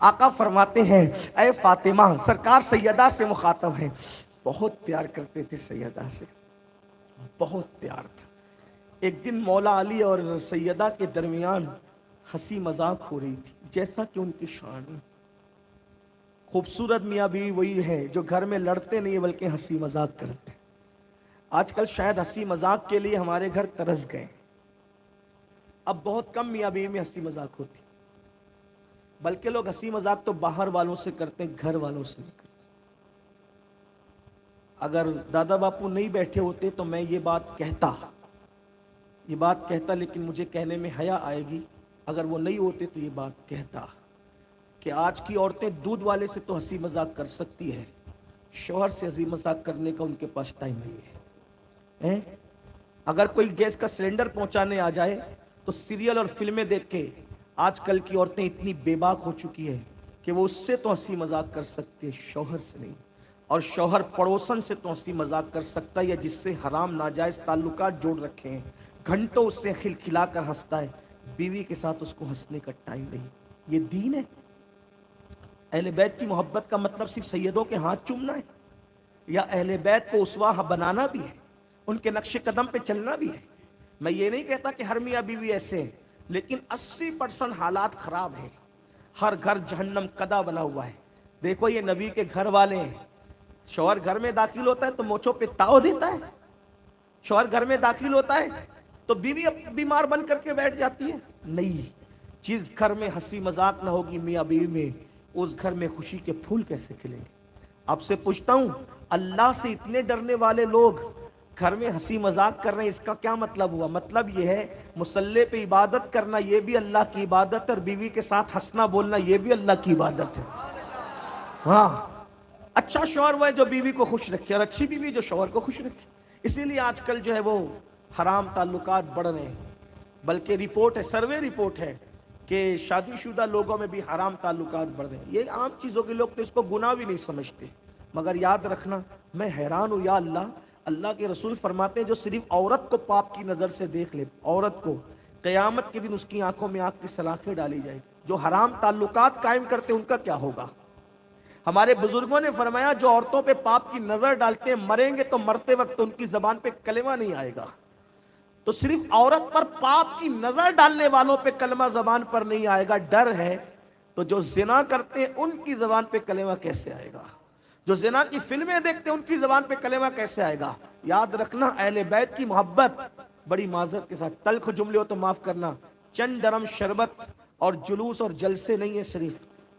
آقا فرماتے ہیں اے فاطمہ، سرکار سیدہ سے مخاطب ہیں، بہت پیار کرتے تھے سیدہ سے، بہت پیار تھا۔ ایک دن مولا علی اور سیدہ کے درمیان ہنسی مذاق ہو رہی تھی، جیسا کہ ان کی شان ہے۔ خوبصورت میاں بیوی وہی ہے جو گھر میں لڑتے نہیں بلکہ ہنسی مذاق کرتے ہیں۔ آج کل شاید ہنسی مذاق کے لیے ہمارے گھر ترس گئے، اب بہت کم میاں بیوی میں ہنسی مذاق ہوتی، بلکہ لوگ ہنسی مذاق تو باہر والوں سے کرتے ہیں، گھر والوں سے نہیں کرتے۔ اگر دادا باپو نہیں بیٹھے ہوتے تو میں یہ بات کہتا، لیکن مجھے کہنے میں حیا آئے گی۔ اگر وہ نہیں ہوتے تو یہ بات کہتا کہ آج کی عورتیں دودھ والے سے تو ہنسی مذاق کر سکتی ہے، شوہر سے ہنسی مذاق کرنے کا ان کے پاس ٹائم نہیں ہے۔ اگر کوئی گیس کا سلنڈر پہنچانے آ جائے تو سیریل اور فلمیں دیکھ کے آج کل کی عورتیں اتنی بے باک ہو چکی ہیں کہ وہ اس سے تو ہنسی مذاق کر سکتی ہے، شوہر سے نہیں۔ اور شوہر پڑوسن سے تو ہنسی مذاق کر سکتا ہے یا جس سے حرام ناجائز تعلقات جوڑ رکھے ہیں، گھنٹوں اس سے کھلکھلا کر ہنستا ہے، بیوی کے ساتھ اس کو ہنسنے کا ٹائم نہیں۔ یہ دین ہے؟ اہل بیت کی محبت کا مطلب صرف سیدوں کے ہاتھ چومنا ہے، یا اہل بیت کو اسوہ بنانا بھی ہے، ان کے نقش قدم پہ چلنا بھی ہے؟ میں یہ نہیں کہتا کہ ہر میاں بیوی ایسے ہیں، لیکن 80% حالات خراب ہیں۔ ہر گھر جہنم قدا بنا ہوا ہے۔ دیکھو یہ نبی کے گھر والے ہیں، شوہر گھر میں داخل ہوتا ہے تو موچوں پہ تاؤ دیتا ہے، شوہر گھر میں داخل ہوتا ہے تو بیوی بیمار بن کر کے بیٹھ جاتی ہے؟ نہیں۔ جس گھر میں ہنسی مذاق نہ ہوگی میاں بیوی میں، اس گھر میں خوشی کے پھول کیسے کھلیں گے؟ آپ سے پوچھتا ہوں، اللہ سے اتنے ڈرنے والے لوگ گھر میں ہنسی مذاق کر رہے ہیں، اس کا کیا مطلب ہوا؟ مطلب یہ ہے مصلی پہ عبادت کرنا یہ بھی اللہ کی عبادت ہے، اور بیوی کے ساتھ ہنسنا بولنا یہ بھی اللہ کی عبادت ہے۔ ہاں، اچھا شوہر وہ ہے جو بیوی کو خوش رکھے، اور اچھی بیوی جو شوہر کو خوش رکھے۔ اسی لیے آج کل جو ہے وہ حرام تعلقات بڑھ رہے ہیں، بلکہ رپورٹ ہے، سروے رپورٹ ہے کہ شادی شدہ لوگوں میں بھی حرام تعلقات بڑھ رہے ہیں۔ یہ عام چیزوں کے لوگ تو اس کو گناہ بھی نہیں سمجھتے، مگر یاد رکھنا، میں حیران ہوں، یا اللہ کے رسول فرماتے ہیں جو صرف عورت کو پاپ کی نظر سے دیکھ لے، عورت کو، قیامت کے دن اس کی آنکھوں میں آگ کی سلاخیں ڈالی جائیں۔ جو حرام تعلقات قائم کرتے ان کا کیا ہوگا؟ ہمارے بزرگوں نے فرمایا جو عورتوں پہ پاپ کی نظر ڈالتے ہیں مریں گے تو مرتے وقت ان کی زبان پہ کلمہ نہیں آئے گا۔ تو صرف عورت پر پاپ کی نظر ڈالنے والوں پہ کلمہ زبان پر نہیں آئے گا، ڈر ہے، تو جو زنا کرتے ہیں ان کی زبان پہ کلمہ کیسے آئے گا؟ جو زنا کی فلمیں دیکھتے ہیں ان کی زبان پہ کلمہ کیسے آئے گا؟ یاد رکھنا، اہل بیت کی محبت بڑی معذرت کے ساتھ، تلخ جملے ہو تو معاف کرنا، چند ڈرم شربت اور جلوس اور جلسے نہیں ہے، صرف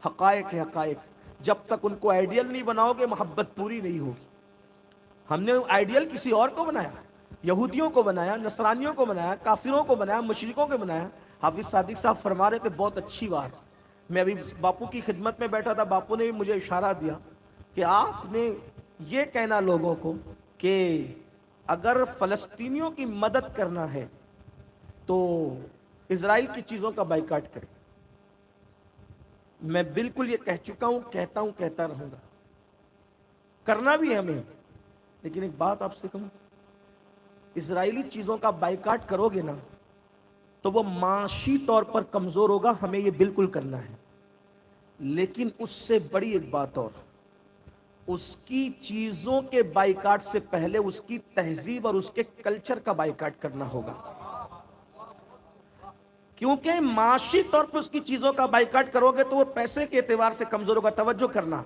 حقائق ہے، حقائق۔ جب تک ان کو آئیڈیل نہیں بناؤ گے محبت پوری نہیں ہوگی۔ ہم نے آئیڈیل کسی اور کو بنایا، یہودیوں کو بنایا، نصرانیوں کو بنایا، کافروں کو بنایا، مشرکوں کو بنایا۔ حافظ صادق صاحب فرما رہے تھے بہت اچھی بات، میں ابھی باپو کی خدمت میں بیٹھا تھا، باپو نے بھی مجھے اشارہ دیا کہ آپ نے یہ کہنا لوگوں کو کہ اگر فلسطینیوں کی مدد کرنا ہے تو اسرائیل کی چیزوں کا بائیکاٹ کریں۔ میں بالکل یہ کہہ چکا ہوں، کہتا ہوں، کہتا رہوں گا، کرنا بھی ہے ہمیں۔ لیکن ایک بات آپ سے کہوں، اسرائیلی چیزوں کا بائیکاٹ کرو گے نا تو وہ معاشی طور پر کمزور ہوگا، ہمیں یہ بالکل کرنا ہے۔ لیکن اس سے بڑی ایک بات اور، اس کی چیزوں کے بائیکاٹ سے پہلے اس کی تہذیب اور اس کے کلچر کا بائیکاٹ کرنا ہوگا، کیونکہ معاشی طور پر اس کی چیزوں کا بائیکاٹ کرو گے تو وہ پیسے کے اعتبار سے کمزور ہوگا، توجہ کرنا۔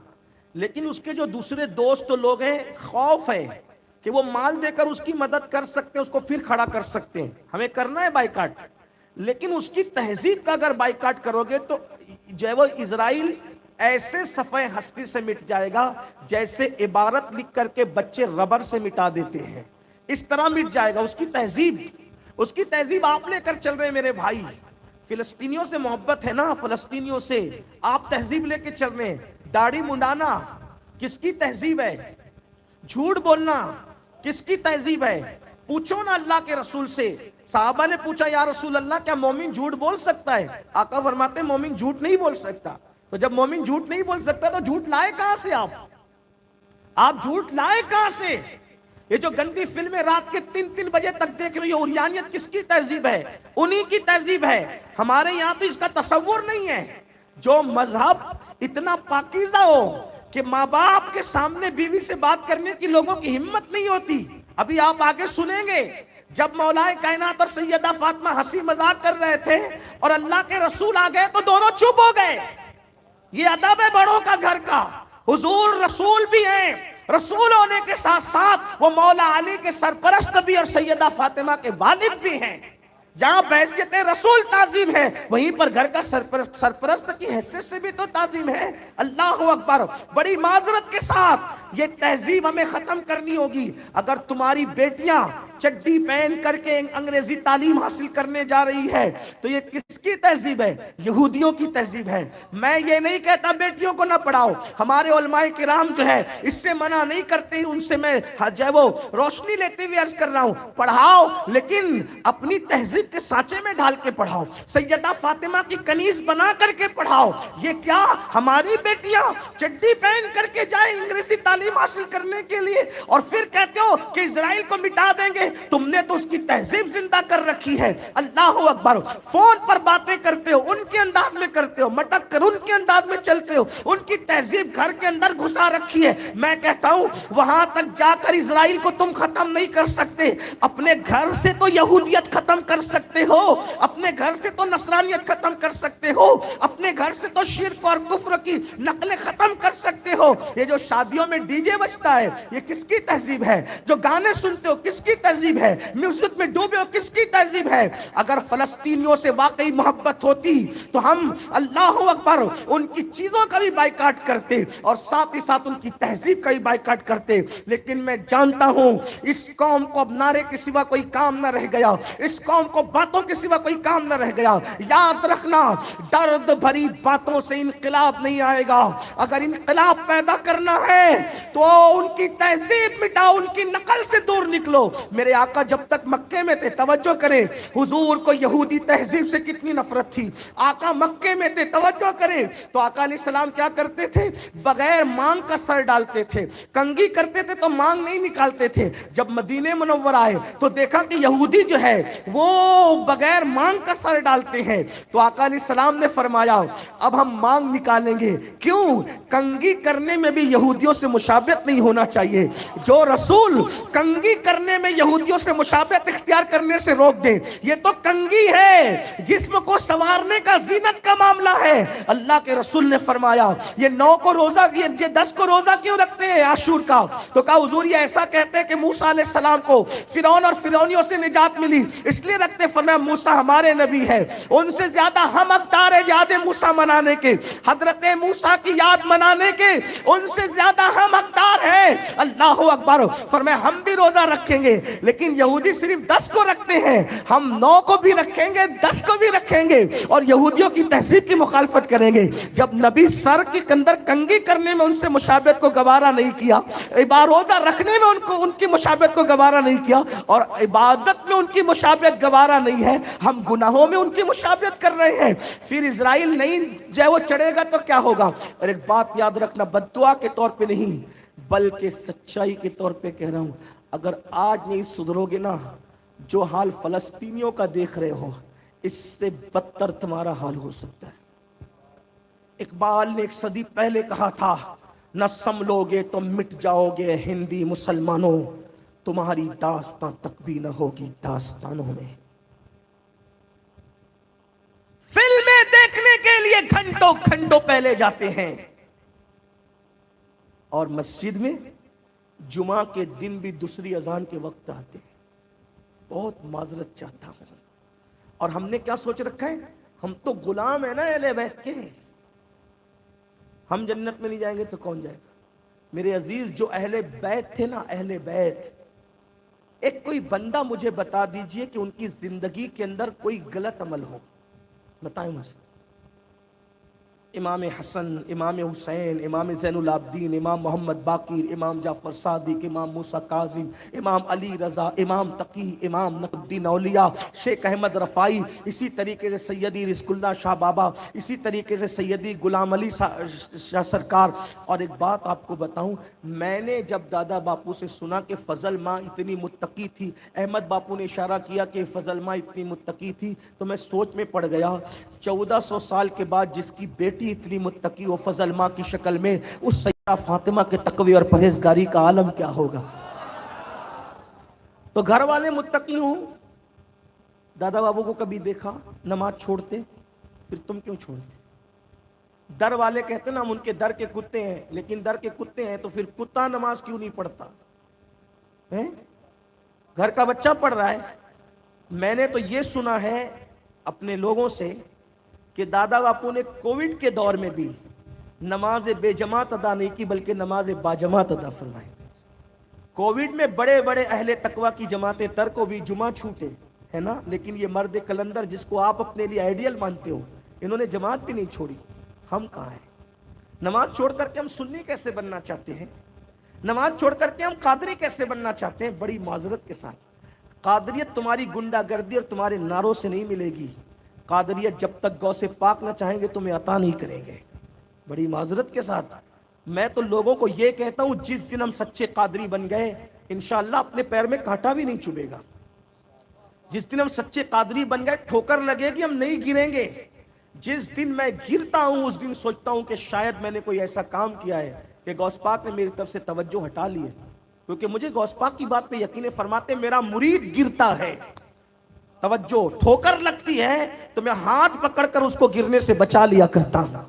لیکن اس کے جو دوسرے دوست لوگ ہیں، خوف ہے کہ وہ مال دے کر اس کی مدد کر سکتے ہیں، اس کو پھر کھڑا کر سکتے ہیں، ہمیں کرنا ہے بائیکاٹ۔ لیکن اس کی تہذیب کا اگر بائیکاٹ کرو گے تو جو ہے وہ اسرائیل ایسے صفحے ہستی سے مٹ جائے گا جیسے عبارت لکھ کر کے بچے ربر سے مٹا دیتے ہیں، اس طرح مٹ جائے گا اس کی تہذیب۔ اس کی تہذیب آپ لے کر چل رہے ہیں میرے بھائی، فلسطینیوں سے محبت ہے نا، فلسطینیوں سے آپ تہذیب لے کے چل رہے ہیں۔ داڑھی منڈانا کس کی تہذیب ہے؟ جھوٹ بولنا کس کی تہذیب ہے؟ پوچھو نا اللہ کے رسول سے، صحابہ نے پوچھا یا رسول اللہ کیا مومن جھوٹ بول سکتا ہے؟ آقا فرماتے ہیں مومن جھوٹ نہیں بول سکتا۔ تو جب مومن جھوٹ نہیں بول سکتا تو جھوٹ لائے کہاں سے آپ جھوٹ لائے کہاں سے؟ یہ جو گندی فلمیں رات کے 3 بجے تک دیکھ رہی ہے، اوریانیت کس کی تہذیب ہے؟ انہی کی تہذیب ہے۔ ہمارے یہاں تو اس کا تصور نہیں ہے۔ جو مذہب इतना पाकीज़ा हो कि माँ बाप के सामने बीवी से बात करने की लोगों की हिम्मत नहीं होती। अभी आप आगे सुनेंगे, जब मौलाए कायनात और सैयदा फातिमा हंसी मजाक कर रहे थे और अल्लाह के रसूल आ गए तो दोनों चुप हो गए। ये अदब है बड़ों का घर का। हुजूर रसूल भी हैं, रसूल होने के साथ साथ वो मौला अली के सरपरस्त भी और सैयदा फातिमा के वालिद भी हैं। जहां बैसियत रसूल ताजीम है, वहीं पर घर का सरपरस्त की हैसियत से भी तो ताजीम है। अल्लाह अकबर। बड़ी माजरत के साथ ये तहजीब हमें खत्म करनी होगी। अगर तुम्हारी बेटियां चड्डी पहन करके अंग्रेजी तालीम हासिल करने जा रही है तो ये किसकी तहजीब है? यहूदियों की तहजीब है। मैं ये नहीं कहता बेटियों को ना पढ़ाओ, हमारे उलमाए किराम जो है इससे मना नहीं करते, उनसे मैं जो है वो रोशनी लेते हुए अर्ज कर रहा हूं, पढ़ाओ लेकिन अपनी तहजीब के सांचे में ढाल के पढ़ाओ, सैयदा फातिमा की कनीज बना करके पढ़ाओ। ये क्या हमारी बेटियां चड्डी पहन करके जाए अंग्रेजी तालीम हासिल करने के लिए और फिर कहते हो कि इजराइल को मिटा देंगे? तुमने तो उसकी तहजीब जिंदा कर रखी है। अल्लाह अकबर। फोन पर बातें करते हो, उनके अंदाज में करते हो, मटक कर उनके अंदाज में चलते हो, उनकी तहजीब घर के अंदर घुसा रखी है। मैं कहता हूं वहां तक जाकर इजराइल को तुम खत्म नहीं कर सकते, अपने घर से तो यहूदियत खत्म कर सकते हो, अपने घर से तो नसरानियत खत्म कर सकते हो, अपने घर से तो शिर्क और कुफ्र की नकलें खत्म कर सकते हो। ये जो शादियों में डीजे बजता है ये किसकी तहजीब है? जो गाने सुनते हो किसकी तहजीब है? म्यूजिक में डूबे हो किसकी तहजीब है? अगर फलस्तीनियों से वाकई मोहब्बत होती तो हम अल्लाह अकबर उनकी चीजों का भी बाइकाट करते और साथ ही साथ उनकी तहजीब का भी बाइकाट करते। लेकिन मैं जानता हूं इस कौम को अब नारे के सिवा कोई काम न रह गया, इस कौम को बातों के सिवा कोई काम न रह गया। याद रखना, दर्द भरी बातों से इनकलाब नहीं आएगा। अगर इनकलाब पैदा करना है तो उनकी तहजीब मिटाओ, उनकी नकल से दूर निकलो। मेरे आका जब तक मक्के में थे, तवज्जो करें, हुजूर को यहूदी तहजीब से कितनी नफरत थी। आका मक्के में थे, तवज्जो करें, तो आका अलैहिस्सलाम क्या करते थे? बगैर मांग का सर डालते थे। कंघी करते थे तो मांग नहीं निकालते थे। जब मदीने मुनव्वर आए तो देखा कि यहूदी जो है वो बगैर मांग का सर डालते हैं, तो आका अलैहिस्सलाम ने फरमाया अब हम मांग निकालेंगे। क्यों? कंघी करने में भी यहूदियों से मुशाबहत नहीं होना चाहिए। जो रसूल कंघी करने में यहूदियों से मुशाबहत इख्तियार करने से रोक दे, ये तो कंघी है, जिस्म को संवारने का जीनत का मामला है। अल्लाह के रसूल ने फरमाया ये 9 को रोजा, ये 10 को रोजा क्यों रखते हैं आशूर का? तो कहा हुजूर ये ऐसा कहते हैं कि मूसा अलैहिस्सलाम को फिरौन और फिरौनियों से निजात मिली इसलिए रखते। फरमाया मूसा हमारे नबी है, उनसे ज्यादा हम हकदार है याद मूसा मनाने के, हजरत मूसा की याद मनाने के, उनसे ज्यादा हम हकदार हैं। अल्लाह अकबर। फरमाया हम भी रोजा रखेंगे लेकिन यहूदी सिर्फ 10 को रखते हैं, हम 9 को भी रखेंगे 10 को भी रखेंगे और यहूदियों की तहजीब की मुखालफत करेंगे। जब नबी सर के अंदर कंघी करने में उनसे मुशाबहत को गवारा नहीं किया, रोजा रखने में उनको उनकी मुशाबहत को गवारा नहीं किया और इबादत में उनकी मुशाबहत गवारा नहीं है, हम गुनाहों में उनकी मुशाबहत कर रहे हैं। फिर इजराइल नहीं जो वो चढ़ेगा तो क्या होगा? और एक बात याद रखना, बद्दुआ के तौर पे नहीं बल्कि सच्चाई के तौर पे कह रहा हूं, अगर आज नहीं सुधरोगे ना, जो हाल फलस्तीनियों का देख रहे हो इससे बदतर तुम्हारा हाल हो सकता है। इकबाल ने एक सदी पहले कहा था, न संभलोगे तो मिट जाओगे हिंदी मुसलमानों, तुम्हारी दास्तां तक भी न होगी दास्तानों में। फिल्में देखने के लिए घंटों घंटों पहले जाते हैं और मस्जिद में जुमा के दिन भी दूसरी अजान के वक्त आते हैं। बहुत माजरत चाहता हूं। और हमने क्या सोच रखा है? हम तो गुलाम है ना अहले बैत के, हम जन्नत में नहीं जाएंगे तो कौन जाएगा? मेरे अजीज, जो अहले बैत थे ना, अहले बैत, एक कोई बंदा मुझे बता दीजिए कि उनकी जिंदगी के अंदर कोई गलत अमल हो, बताएं मुझे। इमाम हसन, इमाम हुसैन, इमाम ज़ैनुल आबदीन, इमाम मोहम्मद बाकिर, इमाम जाफर सादिक, इमाम मूसा काजिम, इमाम अली रजा, इमाम तकी, इमाम नकद्दीन औलिया, शेख अहमद रफ़ाई, इसी तरीके से सैयदी रिज़कुल्लाह शाह बाबा, इसी तरीके से सैयदी गुलाम अली शाह सरकार। और एक बात आपको बताऊं, मैंने जब दादा बापू से सुना कि फ़ज़ल माँ इतनी मुत्तकी थी, अहमद बापू ने इशारा किया कि फ़ज़ल माँ इतनी मुत्तकी थी, तो मैं सोच में पड़ गया। 1400 साल के बाद जिसकी बेटी देखती इतनी मुत्तकी व फजल माँ की शक्ल में, उस सैयदा फातिमा के तकवे और परहेजगारी का आलम क्या होगा। तो घर वाले मुत्तकी हूं, दादा बाबू को कभी देखा नमाज छोड़ते, फिर तुम क्यों छोड़ते। दर वाले कहते ना हम उनके दर के कुत्ते हैं, लेकिन दर के कुत्ते हैं तो फिर कुत्ता नमाज क्यों नहीं पढ़ता है। घर का बच्चा पढ़ रहा है। मैंने तो ये सुना है अपने लोगों से कि दादा बापू ने कोविड के दौर में भी नमाज बेजमात अदा नहीं की, बल्कि नमाज बाजमात अदा फरमाई। कोविड में बड़े बड़े अहले तकवा की जमातें तर को भी जुमा छूटे है ना, लेकिन ये मर्द कलंदर जिसको आप अपने लिए आइडियल मानते हो, इन्होंने जमात भी नहीं छोड़ी। हम कहाँ हैं। नमाज छोड़ करके हम सुन्नी कैसे बनना चाहते हैं, नमाज छोड़ करके हम कादरी कैसे बनना चाहते हैं। बड़ी माजरत के साथ, कादरियत तुम्हारी गुंडागर्दी और तुम्हारे नारों से नहीं मिलेगी। कादरियत जब तक गौ से पाक ना चाहेंगे तुम्हें अता नहीं करेंगे। बड़ी माजरत के साथ मैं तो लोगों को यह कहता हूं, जिस दिन हम सच्चे कादरी बन गए इंशाअल्लाह अपने पैर में कांटा भी नहीं चुभेगा। जिस दिन हम सच्चे कादरी बन गए ठोकर लगेगी, हम नहीं गिरेंगे। जिस दिन मैं गिरता हूं उस दिन सोचता हूं कि शायद मैंने कोई ऐसा काम किया है कि गौस पाक ने मेरी तरफ से तवज्जो हटा ली है, क्योंकि मुझे गौस पाक की बात पे यकीन फरमाते मेरा मुरीद गिरता है, तवज्जो ठोकर लगती है तो मैं हाथ पकड़कर उसको गिरने से बचा लिया करता हूं।